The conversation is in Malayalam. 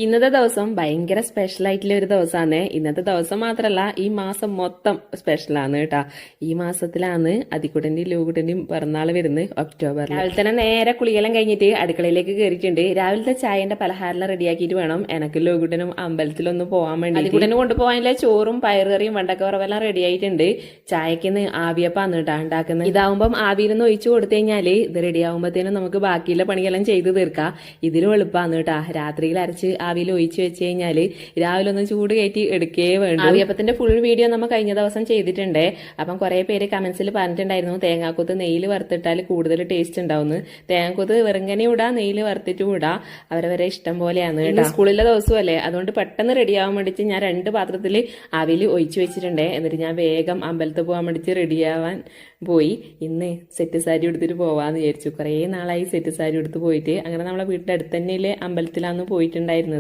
ഇന്നത്തെ ദിവസം ഭയങ്കര സ്പെഷ്യൽ ആയിട്ടുള്ള ഒരു ദിവസമാണ്. ഇന്നത്തെ ദിവസം മാത്രമല്ല, ഈ മാസം മൊത്തം സ്പെഷ്യലാണ് കേട്ടാ. ഈ മാസത്തിലാണ് അതിക്കുട്ടന്റെയും ലൂകുട്ടന്റെയും പിറന്നാൾ വരുന്നത്, ഒക്ടോബറിൽ. രാവിലെ തന്നെ നേരെ കുളിയെല്ലാം കഴിഞ്ഞിട്ട് അടുക്കളയിലേക്ക് കയറിയിട്ടുണ്ട്. രാവിലത്തെ ചായന്റെ പലഹാരം റെഡിയാക്കിയിട്ട് വേണം എനക്ക് ലൂകുട്ടനും അമ്പലത്തിലൊന്ന് പോകാൻ വേണ്ടി. അതിക്കുട്ടനും കൊണ്ടുപോകാനുള്ള ചോറും പയറുകറിയും വെണ്ടക്കവറവെല്ലാം റെഡി ആയിട്ടുണ്ട്. ചായക്ക് ആവിയപ്പാന്ന് കേട്ടാ ഉണ്ടാക്കുന്നത്. ഇതാവുമ്പം ആവിയിലൊന്ന് ഒഴിച്ചു കൊടുത്തു കഴിഞ്ഞാല് ഇത് റെഡി ആവുമ്പോഴത്തേനും നമുക്ക് ബാക്കിയുള്ള പണിയെല്ലാം ചെയ്ത് തീർക്കാം. ഇതിലും എളുപ്പമാണ് കേട്ടാ. രാത്രിയിൽ അരച്ച് ആവിയിൽ ഒഴിച്ച് വെച്ച് കഴിഞ്ഞാല് രാവിലെ ഒന്ന് ചൂട് കയറ്റി എടുക്കേ വേണ്ട. ആവിയപ്പത്തിന്റെ ഫുൾ വീഡിയോ നമ്മൾ കഴിഞ്ഞ ദിവസം ചെയ്തിട്ടുണ്ട്. അപ്പം കുറെ പേര് കമന്റ്സിൽ പറഞ്ഞിട്ടുണ്ടായിരുന്നു തേങ്ങാക്കൊത്ത് നെയ്യിൽ വറുത്തിട്ടാൽ കൂടുതൽ ടേസ്റ്റ് ഉണ്ടാവുന്നു. തേങ്ങാക്കൊത്ത് വെറുങ്ങനെ ഇടാ, നെയ്യിൽ വറുത്തിട്ടും ഇടാ, അവരവരെ ഇഷ്ടം പോലെയാണ്. സ്കൂളിലെ ദിവസമല്ലേ, അതുകൊണ്ട് പെട്ടെന്ന് റെഡി ആവാൻ വേണ്ടിയിട്ട് ഞാൻ 2 പാത്രത്തിൽ ആവിയിൽ ഒഴിച്ചു വെച്ചിട്ടുണ്ട്. എന്നിട്ട് ഞാൻ വേഗം അമ്പലത്തിൽ പോകാൻ വേണ്ടിയിട്ട് റെഡിയാവാൻ പോയി. ഇന്ന് സെറ്റ് സാരി എടുത്തിട്ട് പോവാന്ന് വിചാരിച്ചു. കുറേ നാളായി സെറ്റ് സാരി എടുത്ത് പോയിട്ട്. അങ്ങനെ നമ്മളെ വീട്ടിന്റെ അടുത്ത് തന്നെയിലെ അമ്പലത്തിലാന്ന് പോയിട്ടുണ്ടായിരുന്നത്.